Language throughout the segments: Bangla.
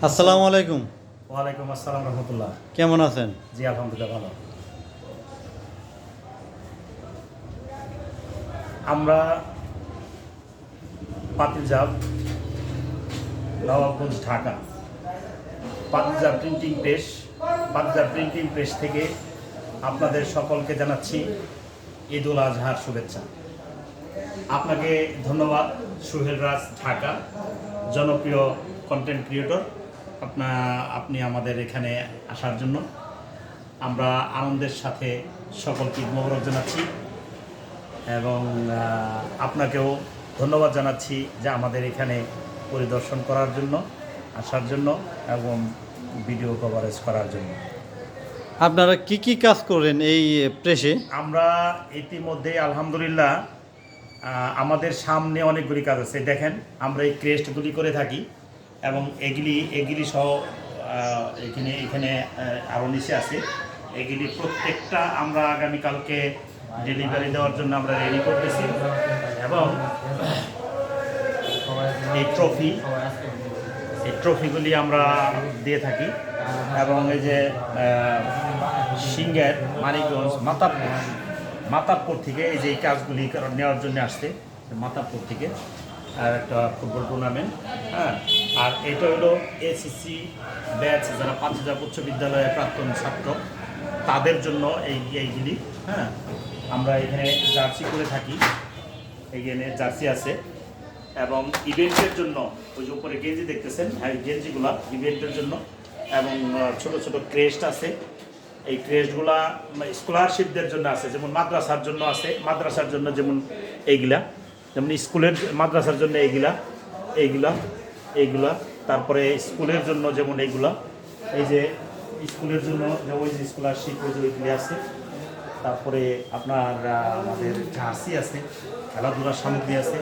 আসসালামু আলাইকুম। ওয়ালাইকুম আসসালাম রহমতুল্লাহ। কেমন আছেন? জি আলহামদুলিল্লাহ ভালো। আমরা পাতিলজাব, নবাবগঞ্জ, ঢাকা। পাতিলজাব প্রিন্টিং প্রেস থেকে আপনাদের সকলকে জানাচ্ছি ঈদ উল আজহার শুভেচ্ছা। আপনাকে ধন্যবাদ সুহেল রাজ, ঢাকা, জনপ্রিয় কন্টেন্ট ক্রিয়েটর। আপনি আমাদের এখানে আসার জন্য আমরা আনন্দের সাথে সকলকে ঈদ মোবারক জানাচ্ছি এবং আপনাকেও ধন্যবাদ জানাচ্ছি যে আমাদের এখানে পরিদর্শন করার জন্য, আসার জন্য এবং ভিডিও কভারেজ করার জন্য। আপনারা কি কি কাজ করেন এই প্রেসে? আমরা ইতিমধ্যে আলহামদুলিল্লাহ আমাদের সামনে অনেকগুলি কাজ আছে। দেখেন, আমরা এই ক্রেস্টগুলি করে থাকি এবং এগুলি সহ এখানে আরও নিচে আছে। এগুলি প্রত্যেকটা আমরা আগামীকালকে ডেলিভারি দেওয়ার জন্য আমরা রেডি করতেছি এবং এই ট্রফিগুলি আমরা দিয়ে থাকি এবং এই যে সিঙ্গের মানিকগঞ্জ মাতাবপুর থেকে এই যে এই কাজগুলি নেওয়ার জন্য আসছে মাতাবপুর থেকে, আর একটা ফুটবল টুর্নামেন্ট। হ্যাঁ, আর এটা হলো এসএসসি ব্যাচ, যারা পাতিলজাব উচ্চ বিদ্যালয়ের প্রাক্তন ছাত্র, তাদের জন্য এইগুলি। হ্যাঁ, আমরা এখানে জার্সি করে থাকি, এখানে জার্সি আছে এবং ইভেন্টের জন্য ওই যে উপরে গেঞ্জি দেখতেছেন, হ্যাঁ গেঞ্জিগুলা ইভেন্টের জন্য এবং ছোট ছোট ক্রেস্ট আছে। এই ক্রেস্টগুলা স্কলারশিপদের জন্য আছে, যেমন মাদ্রাসার জন্য আছে, মাদ্রাসার জন্য যেমন এইগুলা, যেমন স্কুলের মাদ্রাসার জন্য এইগুলা, তারপরে স্কুলের জন্য যেমন এইগুলা, এই যে স্কুলের জন্য যে ওই যে স্কলারশিপ ওই যে ওইগুলি আছে। তারপরে আপনার আমাদের জার্সি আছে, খেলাধুলার সামগ্রী আছে।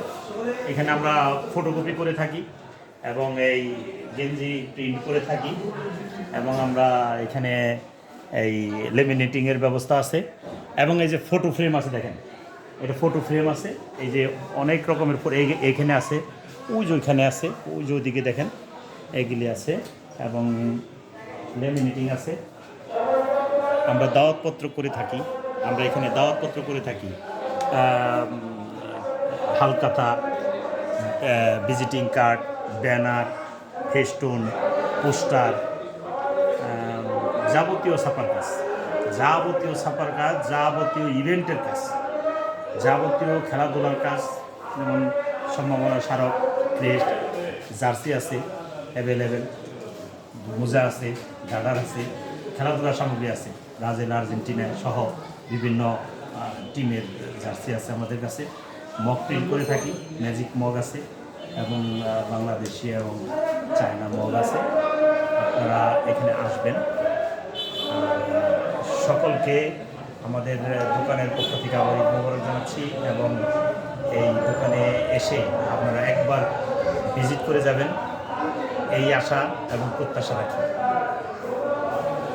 এখানে আমরা ফটোকপি করে থাকি এবং এই গেঞ্জি প্রিন্ট করে থাকি এবং আমরা এখানে এই লেমিনেটিংয়ের ব্যবস্থা আছে এবং এই যে ফটো ফ্রেম আছে, দেখেন এটা ফটো ফ্রেম আছে। এই যে অনেক রকমের এইখানে আছে, ওই যে ওইখানে আছে, ওই যে ওইদিকে দেখেন এইগুলি আছে এবং লেমিনেটিং আছে। আমরা দাওয়াতপত্র করে থাকি, আমরা এখানে দাওয়াতপত্র করে থাকি, হালকাতা, visiting card, banner, festoon, poster, যাবতীয় ছাপার কাজ, যাবতীয় ইভেন্টের কাজ, যাবতীয় খেলাধুলার কাজ, যেমন সম্ভাবনা স্মারক, ক্রেস্ট, জার্সি আছে অ্যাভেলেবেল, মোজা আছে, গার্ডার আছে, খেলাধুলার সামগ্রী আছে, ব্রাজিল, আর্জেন্টিনা সহ বিভিন্ন টিমের জার্সি আছে আমাদের কাছে। মগ প্রিন্ট করে থাকি, ম্যাজিক মগ আছে এবং বাংলাদেশি এবং চায়না মগ আছে। আপনারা এখানে আসবেন। সকলকে আমাদের দোকানের পক্ষ থেকে আবার ঈদ মোবারক জানাচ্ছি এবং এই দোকানে এসে আপনারা একবার ভিজিট করে যাবেন, এই আশা এবং প্রত্যাশা রাখি।